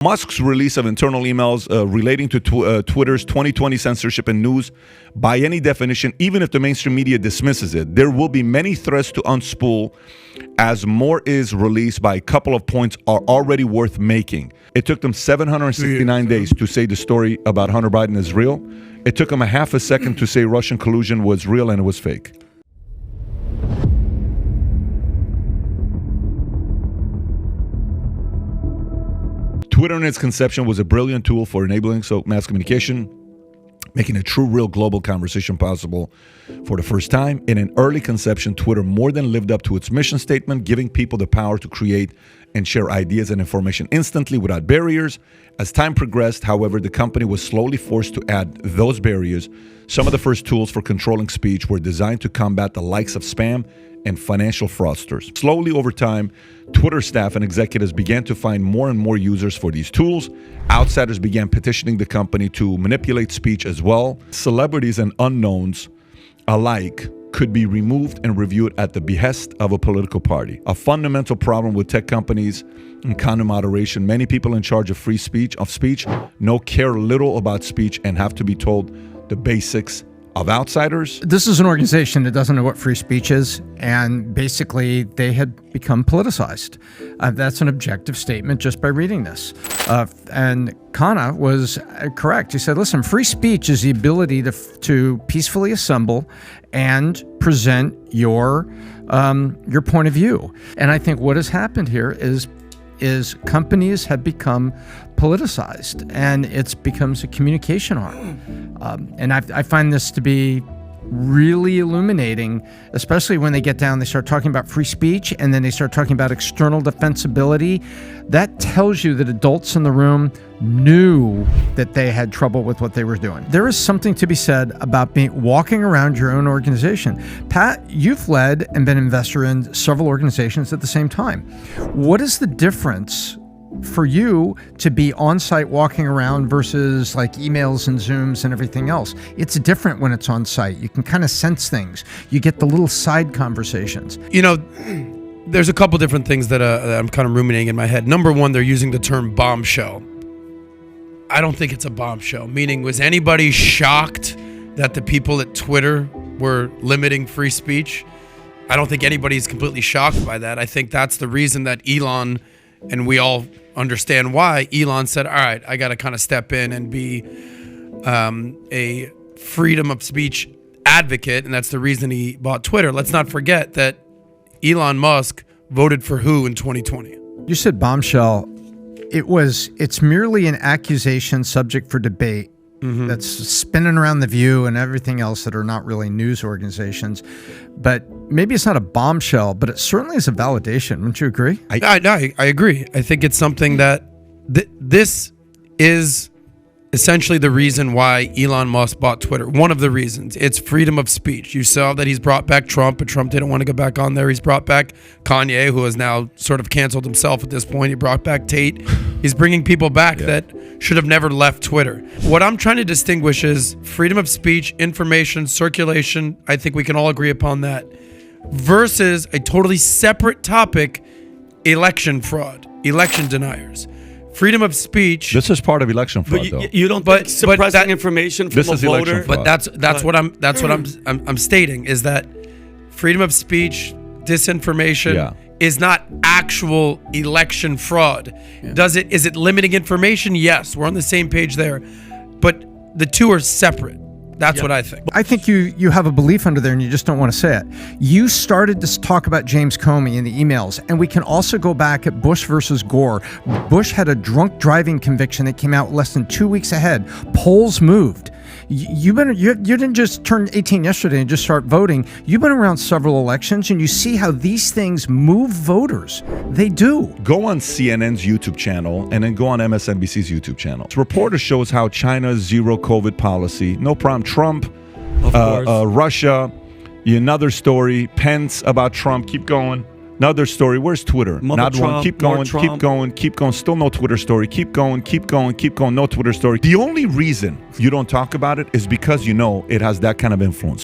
Musk's release of internal emails relating to Twitter's 2020 censorship and news, by any definition, even if the mainstream media dismisses it, there will be many threads to unspool as more is released. By a couple of points are already worth making. It took them 769 days to say the story about Hunter Biden is real. It took them a half a second to say Russian collusion was real and it was fake. Twitter in its conception was a brilliant tool for enabling mass communication, making a true, real global conversation possible for the first time. In an early conception, Twitter more than lived up to its mission statement, giving people the power to create and share ideas and information instantly without barriers. As time progressed, however, the company was slowly forced to add those barriers. Some of the first tools for controlling speech were designed to combat the likes of spam and financial fraudsters. Slowly over time, Twitter staff and executives began to find more and more users for these tools. Outsiders began petitioning the company to manipulate speech as well. Celebrities and unknowns alike could be removed and reviewed at the behest of a political party. A fundamental problem with tech companies and content moderation: many people in charge of free speech care little about speech and have to be told the basics of outsiders. This is an organization that doesn't know what free speech is, and basically they had become politicized. That's an objective statement just by reading this. And Kana was correct. He said, listen, free speech is the ability to peacefully assemble and present your point of view. And I think what has happened here is companies have become politicized, and it becomes a communication arm. And I find this to be really illuminating, especially when they get down, they start talking about free speech, and then they start talking about external defensibility. That tells you that adults in the room knew that they had trouble with what they were doing. There is something to be said about walking around your own organization. Pat, you've led and been an investor in several organizations at the same time. What is the difference for you to be on site walking around versus like emails and Zooms and everything else? It's different when it's on site. You can kind of sense things. You get the little side conversations. You know, there's a couple different things that I'm kind of ruminating in my head. Number one, they're using the term bombshell. I don't think it's a bombshell. Meaning, was anybody shocked that the people at Twitter were limiting free speech? I don't think anybody's completely shocked by that. I think that's the reason that Elon, and we all understand why, Elon said, all right, I got to kind of step in and be a freedom of speech advocate. And that's the reason he bought Twitter. Let's not forget that Elon Musk voted for who in 2020? You said bombshell. It's merely an accusation subject for debate. Mm-hmm. That's spinning around The View and everything else that are not really news organizations. But maybe it's not a bombshell, but it certainly is a validation. Wouldn't you agree? I agree. I think it's something that this is essentially the reason why Elon Musk bought Twitter. One of the reasons. It's freedom of speech. You saw that he's brought back Trump, but Trump didn't want to go back on there. He's brought back Kanye, who has now sort of canceled himself at this point. He brought back Tate. He's bringing people back that should have never left Twitter. What I'm trying to distinguish is freedom of speech, information, circulation. I think we can all agree upon that. Versus a totally separate topic, election fraud, election deniers. Freedom of speech. This is part of election fraud, though. You don't think suppressing information from a voter? But that's what I'm stating is that freedom of speech, disinformation is not actual election fraud. Yeah. Is it limiting information? Yes, we're on the same page there. But the two are separate. That's what I think. I think you have a belief under there and you just don't want to say it. You started to talk about James Comey in the emails, and we can also go back at Bush versus Gore. Bush had a drunk driving conviction that came out less than 2 weeks ahead. Polls moved. You didn't just turn 18 yesterday and just start voting. You've been around several elections, and you see how these things move voters. They do. Go on CNN's YouTube channel and then go on MSNBC's YouTube channel. This reporter shows how China's zero COVID policy, no problem. Trump, Russia, another story. Pence about Trump. Keep going. Another story. Where's Twitter? Not Trump, one. Keep going. Keep going. Keep going. Still no Twitter story. Keep going. Keep going. Keep going. No Twitter story. The only reason you don't talk about it is because you know it has that kind of influence.